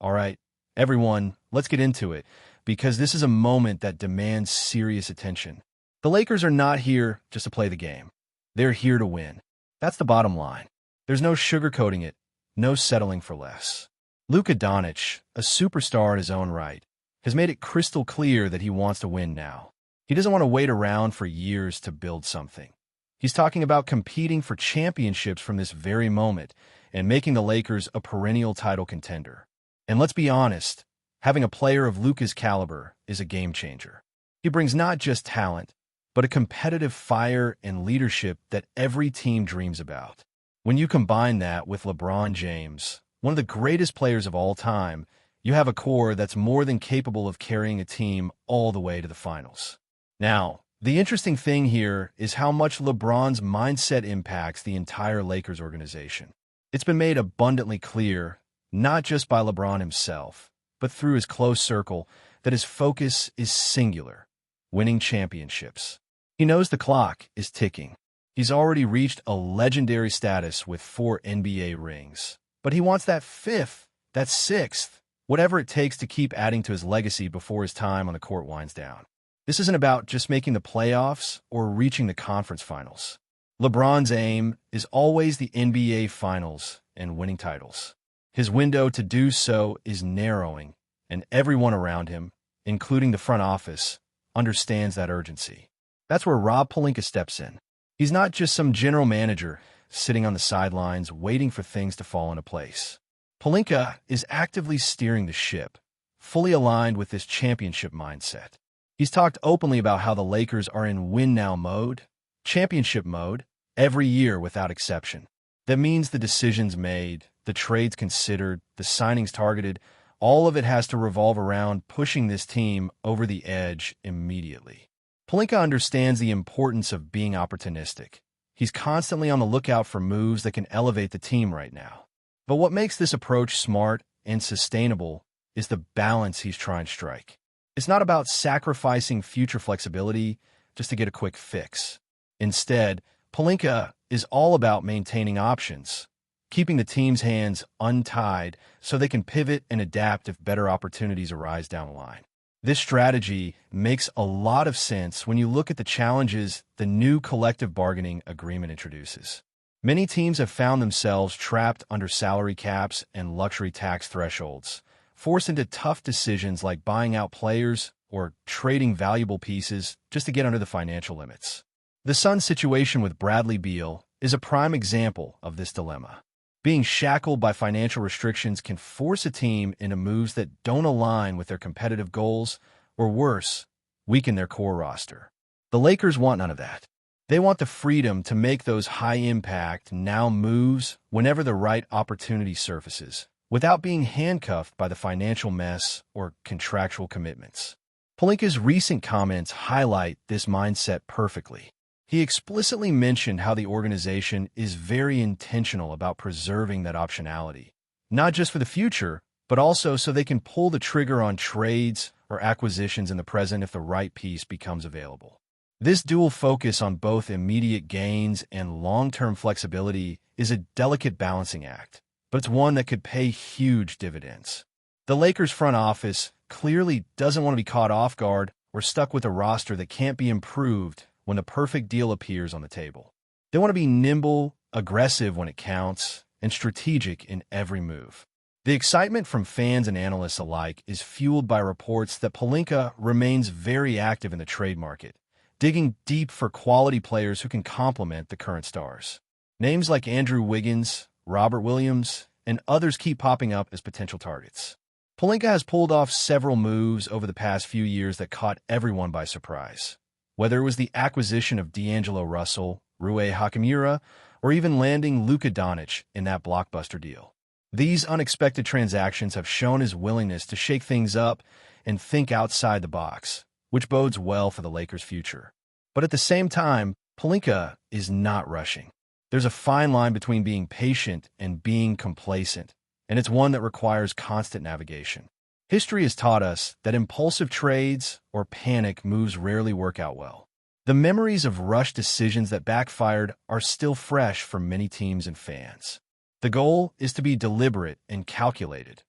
All right, everyone, let's get into it, because this is a moment that demands serious attention. The Lakers are not here just to play the game. They're here to win. That's the bottom line. There's no sugarcoating it, no settling for less. Luka Doncic, a superstar in his own right, has made it crystal clear that he wants to win now. He doesn't want to wait around for years to build something. He's talking about competing for championships from this very moment and making the Lakers a perennial title contender. And let's be honest, having a player of Luka's caliber is a game changer. He brings not just talent, but a competitive fire and leadership that every team dreams about. When you combine that with LeBron James, one of the greatest players of all time, you have a core that's more than capable of carrying a team all the way to the finals. Now, the interesting thing here is how much LeBron's mindset impacts the entire Lakers organization. It's been made abundantly clear, not just by LeBron himself, but through his close circle, that his focus is singular: winning championships. He knows the clock is ticking. He's already reached a legendary status with 4 NBA rings. But he wants that 5th, that 6th, whatever it takes to keep adding to his legacy before his time on the court winds down. This isn't about just making the playoffs or reaching the conference finals. LeBron's aim is always the NBA Finals and winning titles. His window to do so is narrowing, and everyone around him, including the front office, understands that urgency. That's where Rob Pelinka steps in. He's not just some general manager sitting on the sidelines waiting for things to fall into place. Pelinka is actively steering the ship, fully aligned with this championship mindset. He's talked openly about how the Lakers are in win-now mode, championship mode, every year without exception. That means the decisions made, the trades considered, the signings targeted, all of it has to revolve around pushing this team over the edge immediately. Pelinka understands the importance of being opportunistic. He's constantly on the lookout for moves that can elevate the team right now. But what makes this approach smart and sustainable is the balance he's trying to strike. It's not about sacrificing future flexibility just to get a quick fix. Instead, Pelinka is all about maintaining options, keeping the team's hands untied so they can pivot and adapt if better opportunities arise down the line. This strategy makes a lot of sense when you look at the challenges the new collective bargaining agreement introduces. Many teams have found themselves trapped under salary caps and luxury tax thresholds, forced into tough decisions like buying out players or trading valuable pieces just to get under the financial limits. The Suns' situation with Bradley Beal is a prime example of this dilemma. Being shackled by financial restrictions can force a team into moves that don't align with their competitive goals, or worse, weaken their core roster. The Lakers want none of that. They want the freedom to make those high-impact now moves whenever the right opportunity surfaces, without being handcuffed by the financial mess or contractual commitments. Pelinka's recent comments highlight this mindset perfectly. He explicitly mentioned how the organization is very intentional about preserving that optionality, not just for the future, but also so they can pull the trigger on trades or acquisitions in the present if the right piece becomes available. This dual focus on both immediate gains and long-term flexibility is a delicate balancing act, but it's one that could pay huge dividends. The Lakers front office clearly doesn't want to be caught off guard or stuck with a roster that can't be improved when the perfect deal appears on the table. They want to be nimble, aggressive when it counts, and strategic in every move. The excitement from fans and analysts alike is fueled by reports that Pelinka remains very active in the trade market, digging deep for quality players who can complement the current stars. Names like Andrew Wiggins, Robert Williams, and others keep popping up as potential targets. Pelinka has pulled off several moves over the past few years that caught everyone by surprise. Whether it was the acquisition of D'Angelo Russell, Rui Hachimura, or even landing Luka Doncic in that blockbuster deal. These unexpected transactions have shown his willingness to shake things up and think outside the box, which bodes well for the Lakers' future. But at the same time, Pelinka is not rushing. There's a fine line between being patient and being complacent, and it's one that requires constant navigation. History has taught us that impulsive trades or panic moves rarely work out well. The memories of rushed decisions that backfired are still fresh for many teams and fans. The goal is to be deliberate and calculated,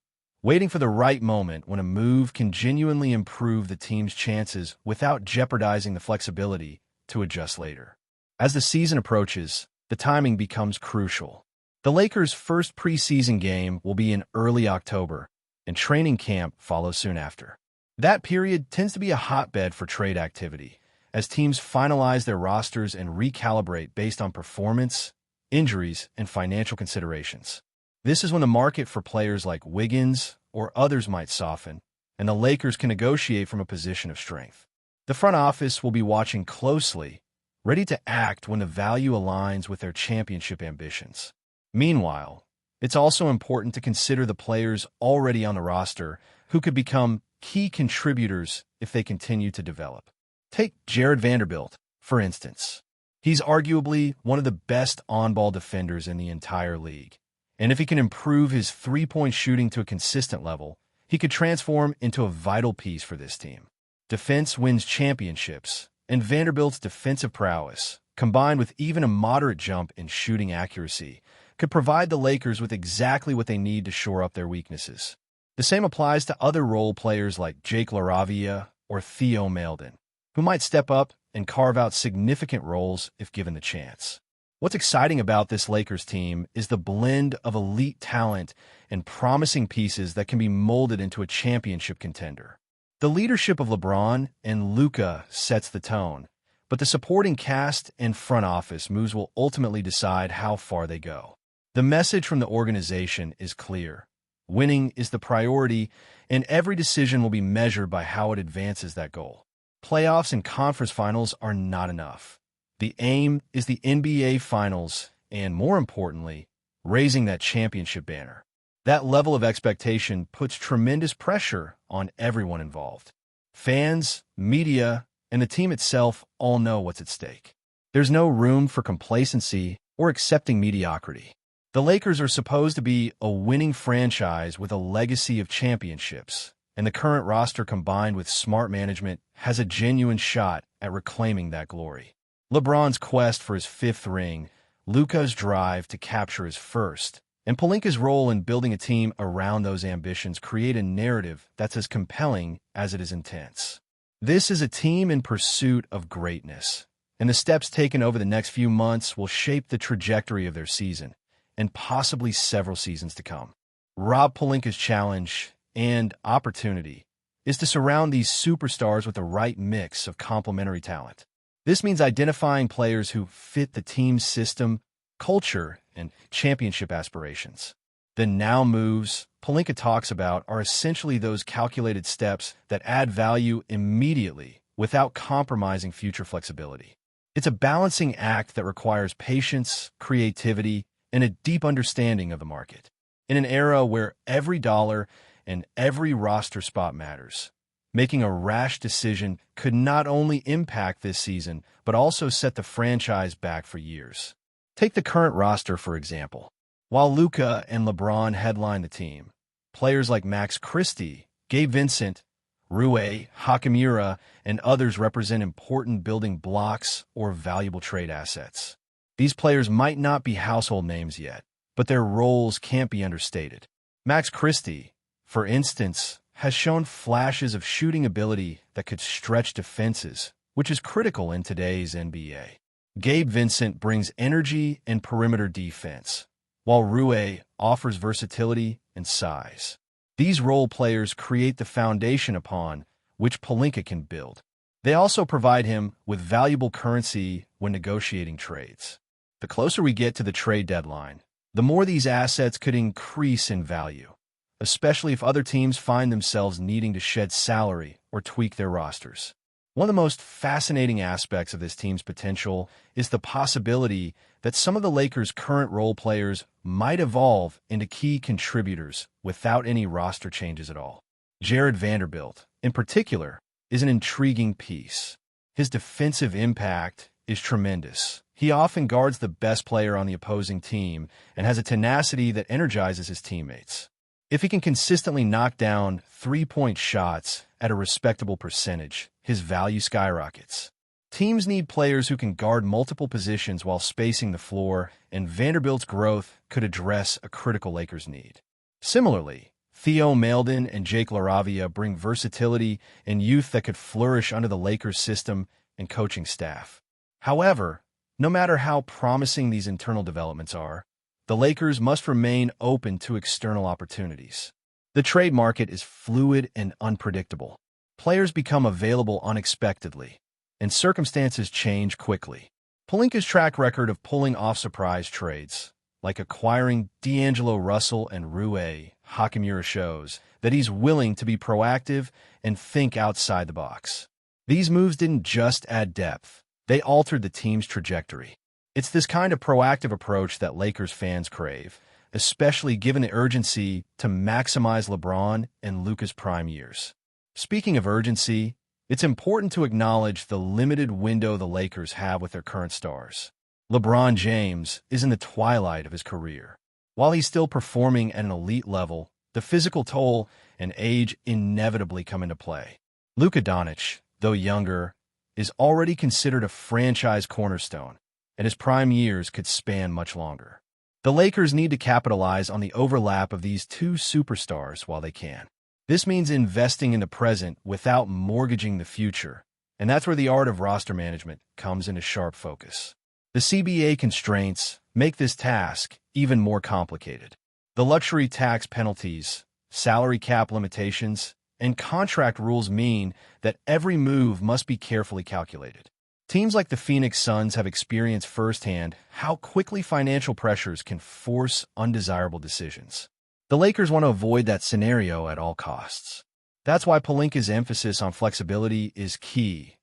waiting for the right moment when a move can genuinely improve the team's chances without jeopardizing the flexibility to adjust later. As the season approaches, the timing becomes crucial. The Lakers' first preseason game will be in early October, and training camp follows soon after. That period tends to be a hotbed for trade activity, as teams finalize their rosters and recalibrate based on performance, injuries, and financial considerations. This is when the market for players like Wiggins or others might soften, and the Lakers can negotiate from a position of strength. The front office will be watching closely, ready to act when the value aligns with their championship ambitions. Meanwhile, it's also important to consider the players already on the roster who could become key contributors if they continue to develop. Take Jared Vanderbilt, for instance. He's arguably one of the best on-ball defenders in the entire league. And if he can improve his three-point shooting to a consistent level, he could transform into a vital piece for this team. Defense wins championships, and Vanderbilt's defensive prowess, combined with even a moderate jump in shooting accuracy, could provide the Lakers with exactly what they need to shore up their weaknesses. The same applies to other role players like Jake LaRavia or Theo Maledon, who might step up and carve out significant roles if given the chance. What's exciting about this Lakers team is the blend of elite talent and promising pieces that can be molded into a championship contender. The leadership of LeBron and Luka sets the tone, but the supporting cast and front office moves will ultimately decide how far they go. The message from the organization is clear. Winning is the priority, and every decision will be measured by how it advances that goal. Playoffs and conference finals are not enough. The aim is the NBA Finals and, more importantly, raising that championship banner. That level of expectation puts tremendous pressure on everyone involved. Fans, media, and the team itself all know what's at stake. There's no room for complacency or accepting mediocrity. The Lakers are supposed to be a winning franchise with a legacy of championships, and the current roster combined with smart management has a genuine shot at reclaiming that glory. LeBron's quest for his fifth ring, Luka's drive to capture his first, and Pelinka's role in building a team around those ambitions create a narrative that's as compelling as it is intense. This is a team in pursuit of greatness, and the steps taken over the next few months will shape the trajectory of their season, and possibly several seasons to come. Rob Pelinka's challenge and opportunity is to surround these superstars with the right mix of complementary talent. This means identifying players who fit the team's system, culture, and championship aspirations. The now moves Pelinka talks about are essentially those calculated steps that add value immediately without compromising future flexibility. It's a balancing act that requires patience, creativity, and a deep understanding of the market. In an era where every dollar and every roster spot matters, making a rash decision could not only impact this season, but also set the franchise back for years. Take the current roster, for example. While Luka and LeBron headline the team, players like Max Christie, Gabe Vincent, Rui Hachimura, and others represent important building blocks or valuable trade assets. These players might not be household names yet, but their roles can't be understated. Max Christie, for instance, has shown flashes of shooting ability that could stretch defenses, which is critical in today's NBA. Gabe Vincent brings energy and perimeter defense, while Rui offers versatility and size. These role players create the foundation upon which Pelinka can build. They also provide him with valuable currency when negotiating trades. The closer we get to the trade deadline, the more these assets could increase in value, especially if other teams find themselves needing to shed salary or tweak their rosters. One of the most fascinating aspects of this team's potential is the possibility that some of the Lakers' current role players might evolve into key contributors without any roster changes at all. Jared Vanderbilt, in particular, is an intriguing piece. His defensive impact is tremendous. He often guards the best player on the opposing team and has a tenacity that energizes his teammates. If he can consistently knock down three-point shots at a respectable percentage, his value skyrockets. Teams need players who can guard multiple positions while spacing the floor, and Vanderbilt's growth could address a critical Lakers need. Similarly, Theo Maledon and Jake LaRavia bring versatility and youth that could flourish under the Lakers system and coaching staff. However, no matter how promising these internal developments are, the Lakers must remain open to external opportunities. The trade market is fluid and unpredictable. Players become available unexpectedly, and circumstances change quickly. Pelinka's track record of pulling off surprise trades, like acquiring D'Angelo Russell and Rui Hachimura, shows that he's willing to be proactive and think outside the box. These moves didn't just add depth, they altered the team's trajectory. It's this kind of proactive approach that Lakers fans crave, especially given the urgency to maximize LeBron and Luka's prime years. Speaking of urgency, it's important to acknowledge the limited window the Lakers have with their current stars. LeBron James is in the twilight of his career. While he's still performing at an elite level, the physical toll and age inevitably come into play. Luka Doncic, though younger, is already considered a franchise cornerstone, and his prime years could span much longer. The Lakers need to capitalize on the overlap of these two superstars while they can. This means investing in the present without mortgaging the future, and that's where the art of roster management comes into sharp focus. The CBA constraints make this task even more complicated. The luxury tax penalties, salary cap limitations, and contract rules mean that every move must be carefully calculated. Teams like the Phoenix Suns have experienced firsthand how quickly financial pressures can force undesirable decisions. The Lakers want to avoid that scenario at all costs. That's why Pelinka's emphasis on flexibility is key.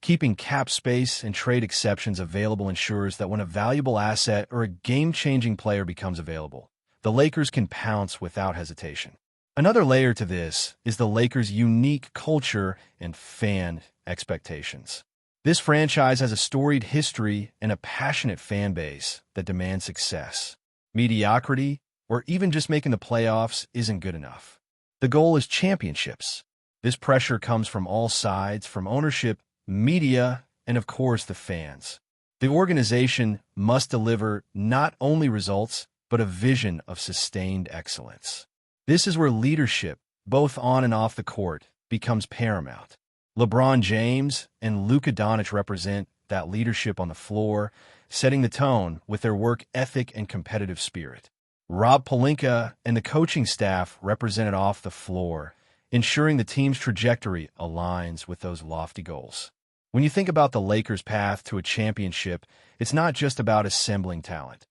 Keeping cap space and trade exceptions available ensures that when a valuable asset or a game-changing player becomes available, the Lakers can pounce without hesitation. Another layer to this is the Lakers' unique culture and fan expectations. This franchise has a storied history and a passionate fan base that demands success. Mediocrity, or even just making the playoffs, isn't good enough. The goal is championships. This pressure comes from all sides, from ownership, media, and of course the fans. The organization must deliver not only results, but a vision of sustained excellence. This is where leadership, both on and off the court, becomes paramount. LeBron James and Luka Doncic represent that leadership on the floor, setting the tone with their work ethic and competitive spirit. Rob Pelinka and the coaching staff represent it off the floor, ensuring the team's trajectory aligns with those lofty goals. When you think about the Lakers' path to a championship, it's not just about assembling talent.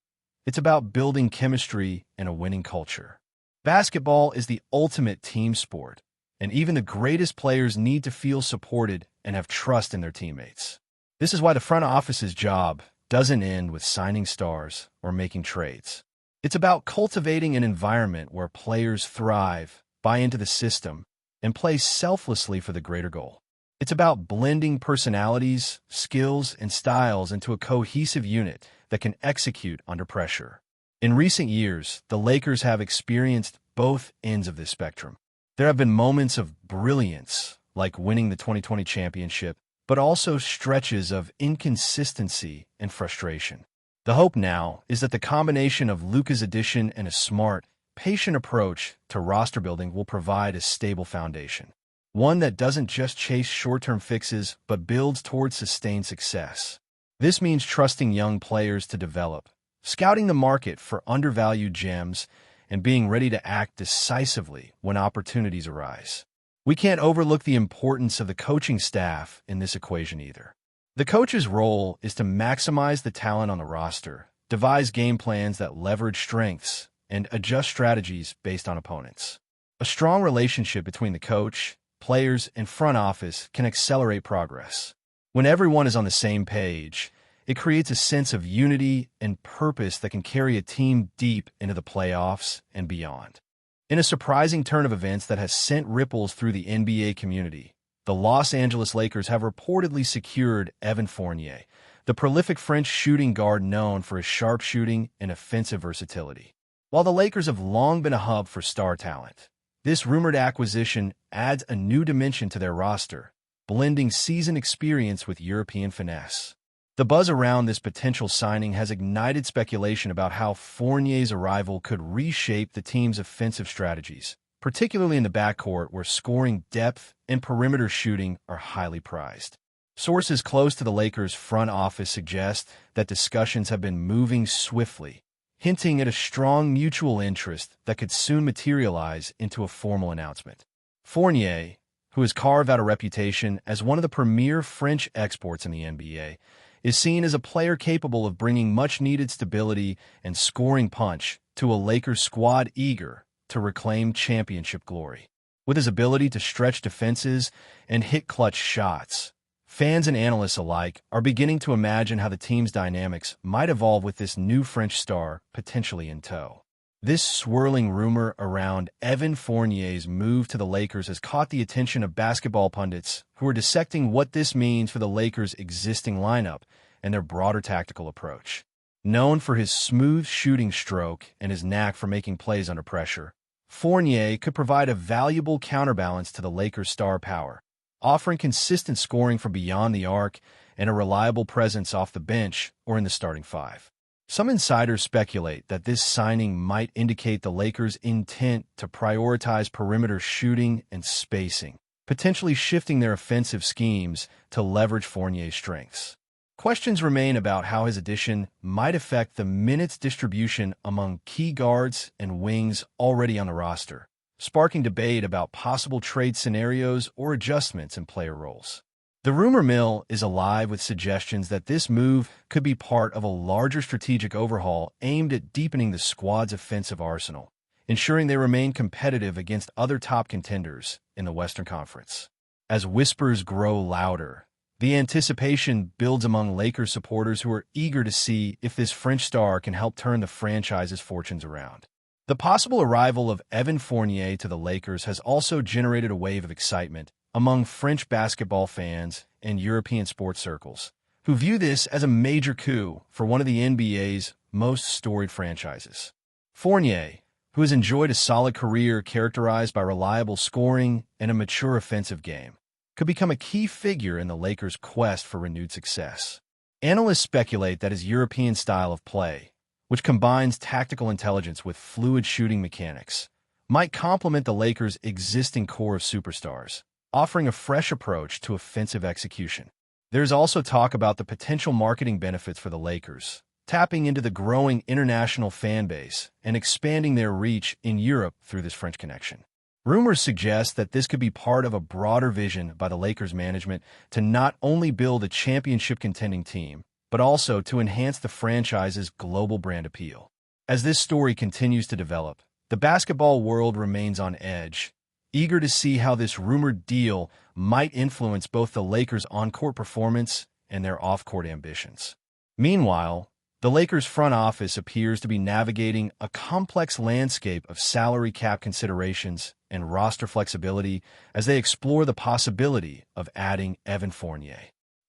It's about building chemistry and a winning culture. Basketball is the ultimate team sport, and even the greatest players need to feel supported and have trust in their teammates. This is why the front office's job doesn't end with signing stars or making trades. It's about cultivating an environment where players thrive, buy into the system, and play selflessly for the greater goal. It's about blending personalities, skills, and styles into a cohesive unit that can execute under pressure. In recent years, the Lakers have experienced both ends of this spectrum. There have been moments of brilliance, like winning the 2020 championship, but also stretches of inconsistency and frustration. The hope now is that the combination of Luka's addition and a smart, patient approach to roster building will provide a stable foundation. One that doesn't just chase short-term fixes, but builds towards sustained success. This means trusting young players to develop, scouting the market for undervalued gems, and being ready to act decisively when opportunities arise. We can't overlook the importance of the coaching staff in this equation either. The coach's role is to maximize the talent on the roster, devise game plans that leverage strengths, and adjust strategies based on opponents. A strong relationship between the coach, players, and front office can accelerate progress. When everyone is on the same page, it creates a sense of unity and purpose that can carry a team deep into the playoffs and beyond. In a surprising turn of events that has sent ripples through the NBA community, the Los Angeles Lakers have reportedly secured Evan Fournier, the prolific French shooting guard known for his sharp shooting and offensive versatility. While the Lakers have long been a hub for star talent, this rumored acquisition adds a new dimension to their roster, blending seasoned experience with European finesse. The buzz around this potential signing has ignited speculation about how Fournier's arrival could reshape the team's offensive strategies, particularly in the backcourt where scoring depth and perimeter shooting are highly prized. Sources close to the Lakers' front office suggest that discussions have been moving swiftly, hinting at a strong mutual interest that could soon materialize into a formal announcement. Fournier, who has carved out a reputation as one of the premier French exports in the NBA, is seen as a player capable of bringing much-needed stability and scoring punch to a Lakers squad eager to reclaim championship glory. With his ability to stretch defenses and hit clutch shots, fans and analysts alike are beginning to imagine how the team's dynamics might evolve with this new French star potentially in tow. This swirling rumor around Evan Fournier's move to the Lakers has caught the attention of basketball pundits who are dissecting what this means for the Lakers' existing lineup and their broader tactical approach. Known for his smooth shooting stroke and his knack for making plays under pressure, Fournier could provide a valuable counterbalance to the Lakers' star power, offering consistent scoring from beyond the arc and a reliable presence off the bench or in the starting five. Some insiders speculate that this signing might indicate the Lakers' intent to prioritize perimeter shooting and spacing, potentially shifting their offensive schemes to leverage Fournier's strengths. Questions remain about how his addition might affect the minutes distribution among key guards and wings already on the roster, sparking debate about possible trade scenarios or adjustments in player roles. The rumor mill is alive with suggestions that this move could be part of a larger strategic overhaul aimed at deepening the squad's offensive arsenal, ensuring they remain competitive against other top contenders in the Western Conference. As whispers grow louder, the anticipation builds among Lakers supporters who are eager to see if this French star can help turn the franchise's fortunes around. The possible arrival of Evan Fournier to the Lakers has also generated a wave of excitement among French basketball fans and European sports circles, who view this as a major coup for one of the NBA's most storied franchises. Fournier, who has enjoyed a solid career characterized by reliable scoring and a mature offensive game, could become a key figure in the Lakers' quest for renewed success. Analysts speculate that his European style of play, which combines tactical intelligence with fluid shooting mechanics, might complement the Lakers' existing core of superstars, offering a fresh approach to offensive execution. There's also talk about the potential marketing benefits for the Lakers, tapping into the growing international fan base and expanding their reach in Europe through this French connection. Rumors suggest that this could be part of a broader vision by the Lakers management to not only build a championship-contending team, but also to enhance the franchise's global brand appeal. As this story continues to develop, the basketball world remains on edge, eager to see how this rumored deal might influence both the Lakers' on-court performance and their off-court ambitions. Meanwhile, the Lakers' front office appears to be navigating a complex landscape of salary cap considerations and roster flexibility as they explore the possibility of adding Evan Fournier.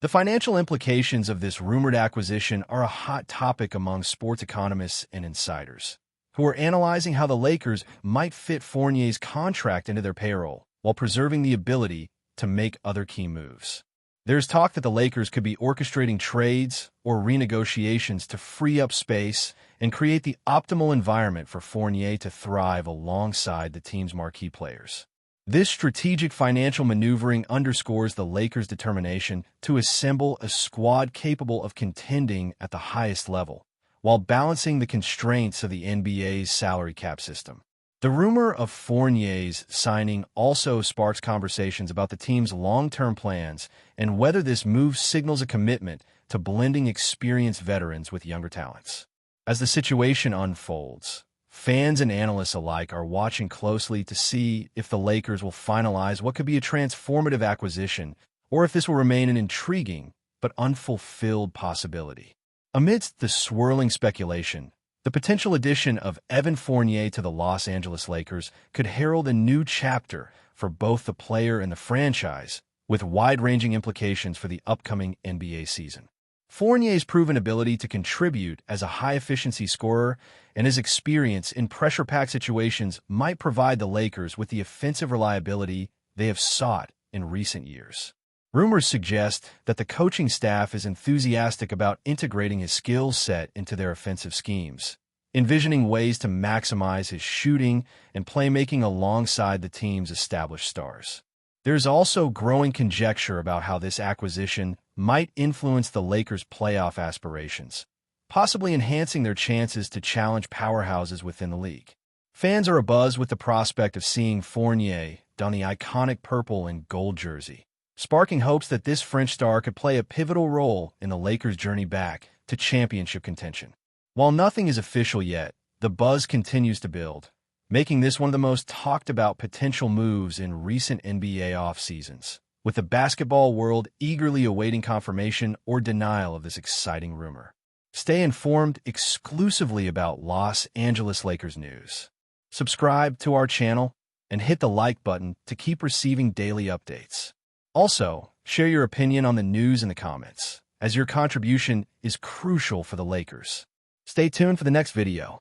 The financial implications of this rumored acquisition are a hot topic among sports economists and insiders, who are analyzing how the Lakers might fit Fournier's contract into their payroll while preserving the ability to make other key moves. There's talk that the Lakers could be orchestrating trades or renegotiations to free up space and create the optimal environment for Fournier to thrive alongside the team's marquee players. This strategic financial maneuvering underscores the Lakers' determination to assemble a squad capable of contending at the highest level, while balancing the constraints of the NBA's salary cap system. The rumor of Fournier's signing also sparks conversations about the team's long-term plans and whether this move signals a commitment to blending experienced veterans with younger talents. As the situation unfolds, fans and analysts alike are watching closely to see if the Lakers will finalize what could be a transformative acquisition or if this will remain an intriguing but unfulfilled possibility. Amidst the swirling speculation, the potential addition of Evan Fournier to the Los Angeles Lakers could herald a new chapter for both the player and the franchise, with wide-ranging implications for the upcoming NBA season. Fournier's proven ability to contribute as a high-efficiency scorer and his experience in pressure-packed situations might provide the Lakers with the offensive reliability they have sought in recent years. Rumors suggest that the coaching staff is enthusiastic about integrating his skill set into their offensive schemes, envisioning ways to maximize his shooting and playmaking alongside the team's established stars. There's also growing conjecture about how this acquisition might influence the Lakers' playoff aspirations, possibly enhancing their chances to challenge powerhouses within the league. Fans are abuzz with the prospect of seeing Fournier don the iconic purple and gold jersey, sparking hopes that this French star could play a pivotal role in the Lakers' journey back to championship contention. While nothing is official yet, the buzz continues to build, making this one of the most talked-about potential moves in recent NBA off-seasons, with the basketball world eagerly awaiting confirmation or denial of this exciting rumor. Stay informed exclusively about Los Angeles Lakers news. Subscribe to our channel and hit the like button to keep receiving daily updates. Also, share your opinion on the news in the comments, as your contribution is crucial for the Lakers. Stay tuned for the next video.